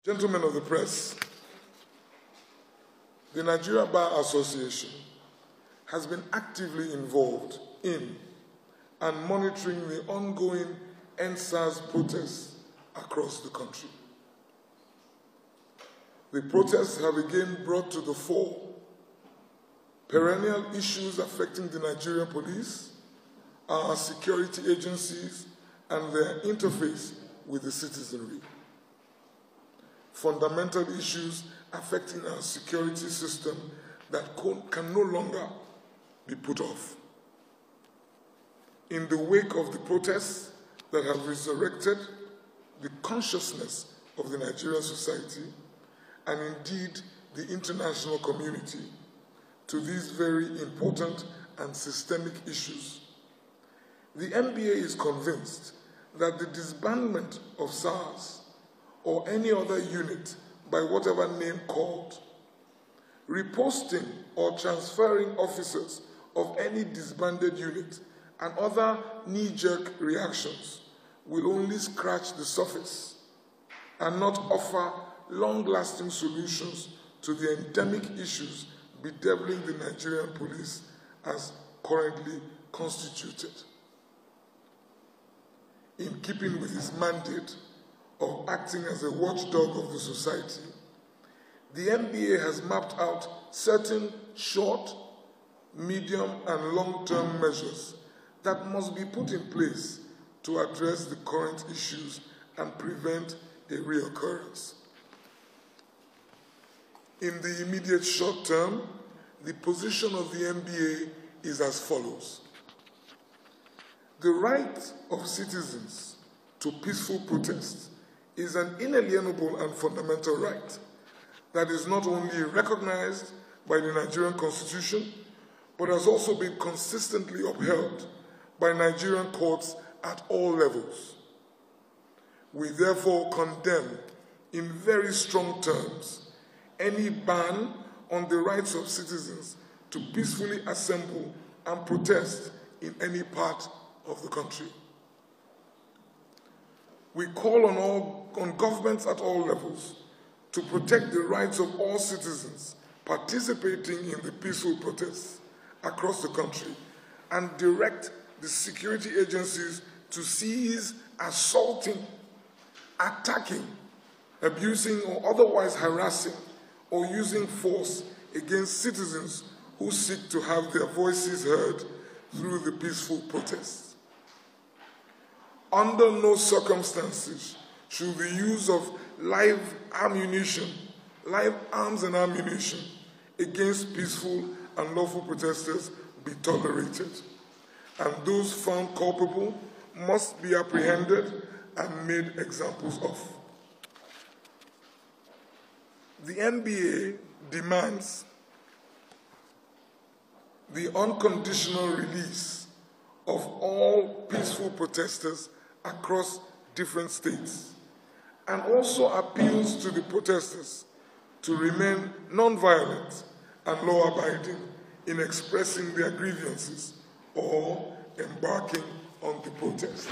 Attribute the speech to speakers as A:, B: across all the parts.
A: Gentlemen of the press, the Nigeria Bar Association has been actively involved in and monitoring the ongoing ENDSARS protests across the country. The protests have again brought to the fore perennial issues affecting the Nigerian police, our security agencies, and their interface with the citizenry. Fundamental issues affecting our security system that can no longer be put off. In the wake of the protests that have resurrected the consciousness of the Nigerian society and indeed the international community to these very important and systemic issues, the NBA is convinced that the disbandment of SARS or any other unit by whatever name called, reposting or transferring officers of any disbanded unit and other knee-jerk reactions will only scratch the surface and not offer long-lasting solutions to the endemic issues bedeviling the Nigerian police as currently constituted. In keeping with its mandate of acting as a watchdog of the society, the NBA has mapped out certain short, medium, and long-term measures that must be put in place to address the current issues and prevent a reoccurrence. In the immediate short term, the position of the NBA is as follows. The right of citizens to peaceful protest is an inalienable and fundamental right that is not only recognized by the Nigerian Constitution, but has also been consistently upheld by Nigerian courts at all levels. We therefore condemn in very strong terms any ban on the rights of citizens to peacefully assemble and protest in any part of the country. We call on governments at all levels to protect the rights of all citizens participating in the peaceful protests across the country and direct the security agencies to cease assaulting, attacking, abusing, or otherwise harassing or using force against citizens who seek to have their voices heard through the peaceful protests. Under no circumstances should the use of live arms and ammunition against peaceful and lawful protesters be tolerated, and those found culpable must be apprehended and made examples of. The NBA demands the unconditional release of all peaceful protesters across different states, and also appeals to the protesters to remain non-violent and law-abiding in expressing their grievances or embarking on the protest.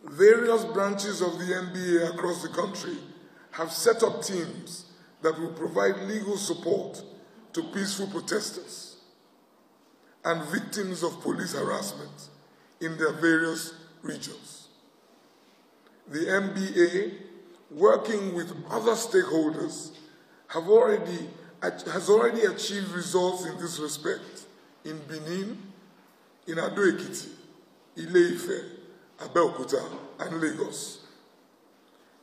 A: Various branches of the NBA across the country have set up teams that will provide legal support to peaceful protesters and victims of police harassment in their various regions. The NBA, working with other stakeholders, has already achieved results in this respect in Benin, in Ado-Ekiti, Ile-Ife, Abeokuta, and Lagos.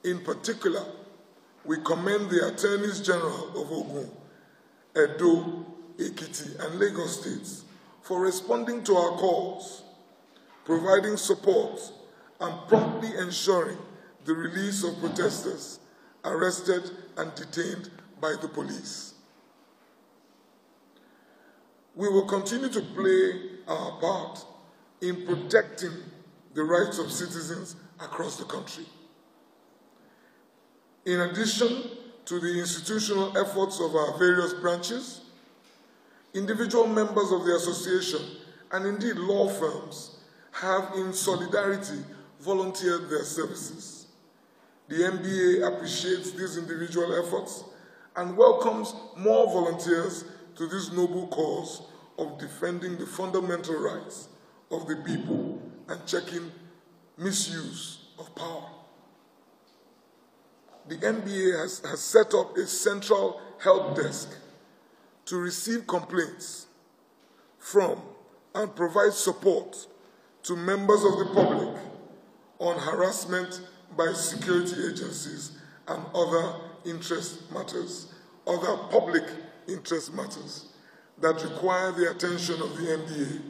A: In particular, we commend the Attorneys General of Ogun, Edo, Ekiti, and Lagos states for responding to our calls, providing support, and promptly ensuring the release of protesters arrested and detained by the police. We will continue to play our part in protecting the rights of citizens across the country. In addition to the institutional efforts of our various branches, individual members of the association and indeed law firms have in solidarity volunteered their services. The NBA appreciates these individual efforts and welcomes more volunteers to this noble cause of defending the fundamental rights of the people and checking misuse of power. The NBA has set up a central help desk to receive complaints from and provide support to members of the public on harassment by security agencies and other public interest matters that require the attention of the NBA.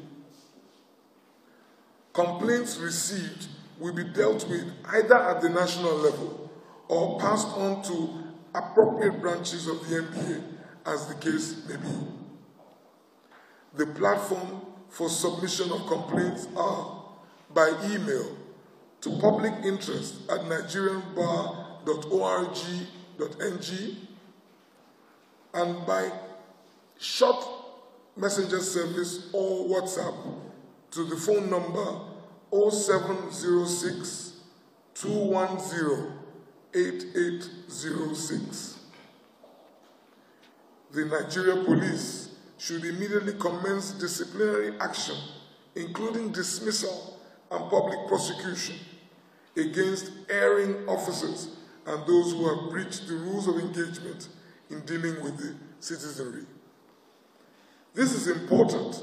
A: Complaints received will be dealt with either at the national level or passed on to appropriate branches of the NBA, as the case may be. The platform for submission of complaints are by email to publicinterest@nigerianbar.org.ng and by short messenger service or WhatsApp to the phone number 0706 210 8806. The Nigeria Police should immediately commence disciplinary action, including dismissal and public prosecution, against erring officers and those who have breached the rules of engagement in dealing with the citizenry. This is important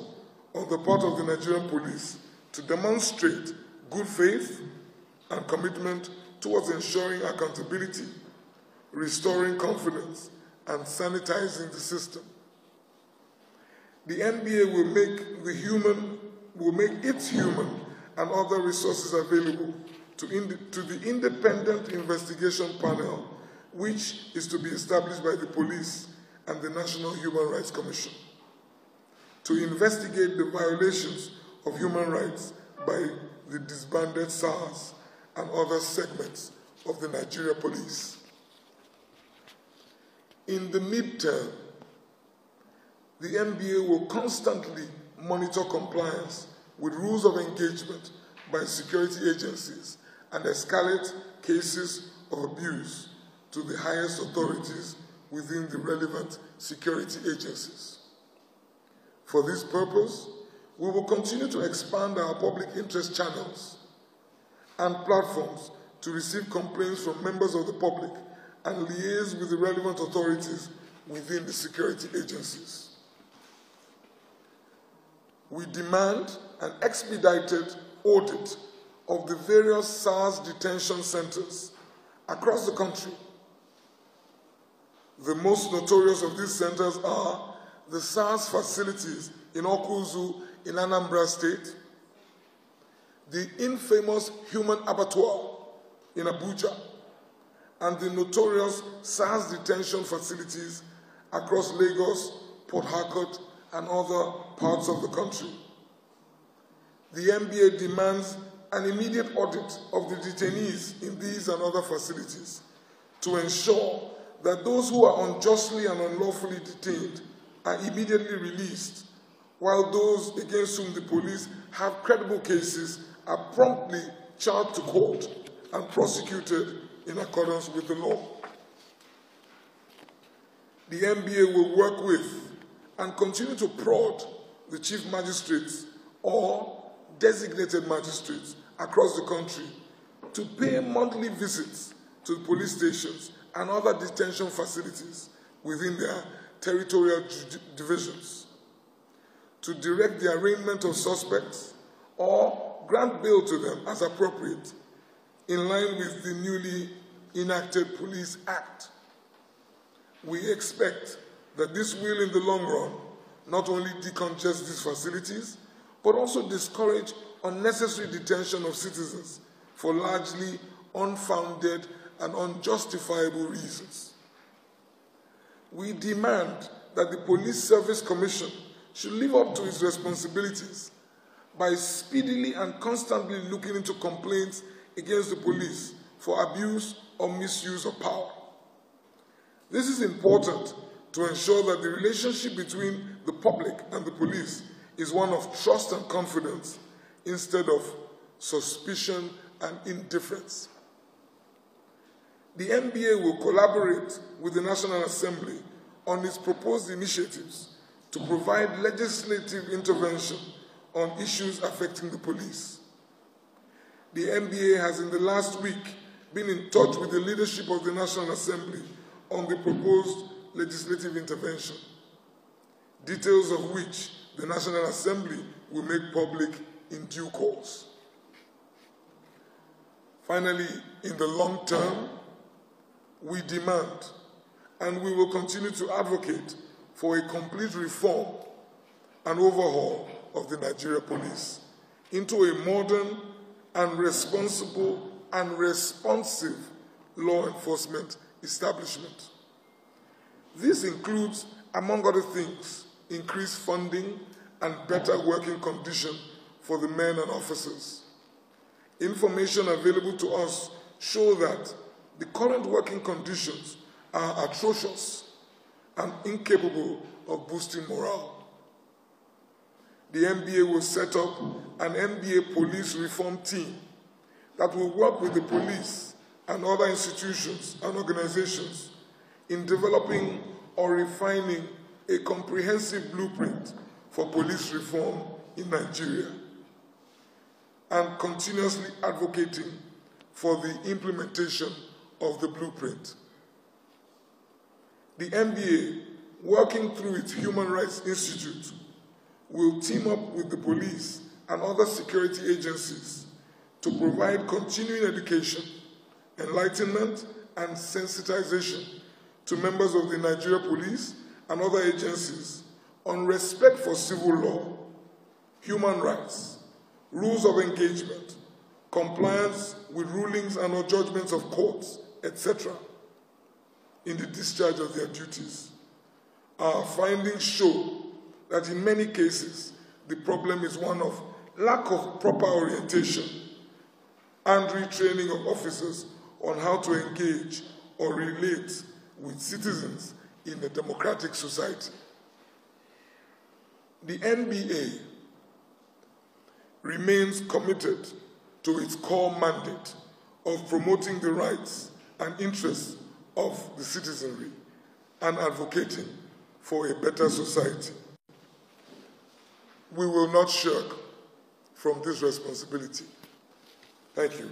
A: on the part of the Nigerian Police to demonstrate good faith and commitment towards ensuring accountability, restoring confidence, and sanitizing the system. The NBA will make its human and other resources available to the independent investigation panel, which is to be established by the police and the National Human Rights Commission, to investigate the violations of human rights by the disbanded SARS and other segments of the Nigeria Police. In the midterm, the NBA will constantly monitor compliance with rules of engagement by security agencies and escalate cases of abuse to the highest authorities within the relevant security agencies. For this purpose, we will continue to expand our public interest channels and platforms to receive complaints from members of the public and liaise with the relevant authorities within the security agencies. We demand an expedited audit of the various SARS detention centers across the country. The most notorious of these centers are the SARS facilities in Okuzu in Anambra State, the infamous human abattoir in Abuja, and the notorious SARS detention facilities across Lagos, Port Harcourt, and other parts of the country. The NBA demands an immediate audit of the detainees in these and other facilities to ensure that those who are unjustly and unlawfully detained are immediately released, while those against whom the police have credible cases are promptly charged to court and prosecuted in accordance with the law. The NBA will work with and continue to prod the chief magistrates or designated magistrates across the country to pay monthly visits to the police stations and other detention facilities within their territorial divisions, to direct the arraignment of suspects or grant bail to them as appropriate, in line with the newly enacted Police Act. We expect that this will, in the long run, not only decongest these facilities, but also discourage unnecessary detention of citizens for largely unfounded and unjustifiable reasons. We demand that the Police Service Commission should live up to its responsibilities by speedily and constantly looking into complaints against the police for abuse or misuse of power. This is important to ensure that the relationship between the public and the police is one of trust and confidence instead of suspicion and indifference. The NBA will collaborate with the National Assembly on its proposed initiatives to provide legislative intervention on issues affecting the police. The NBA has in the last week been in touch with the leadership of the National Assembly on the proposed legislative intervention, details of which the National Assembly will make public in due course. Finally, in the long term, we demand and we will continue to advocate for a complete reform and overhaul of the Nigeria Police into a modern and responsible and responsive law enforcement establishment. This includes, among other things, increased funding and better working conditions for the men and officers. Information available to us show that the current working conditions are atrocious and incapable of boosting morale. The NBA will set up an NBA police reform team that will work with the police and other institutions and organizations in developing or refining a comprehensive blueprint for police reform in Nigeria and continuously advocating for the implementation of the blueprint. The NBA, working through its Human Rights Institute, will team up with the police and other security agencies to provide continuing education, enlightenment, and sensitization to members of the Nigeria Police and other agencies on respect for civil law, human rights, rules of engagement, compliance with rulings and or judgments of courts, etc., in the discharge of their duties. Our findings show that in many cases, the problem is one of lack of proper orientation and retraining of officers on how to engage or relate with citizens in a democratic society. The NBA remains committed to its core mandate of promoting the rights and interests of the citizenry and advocating for a better society. We will not shirk from this responsibility. Thank you.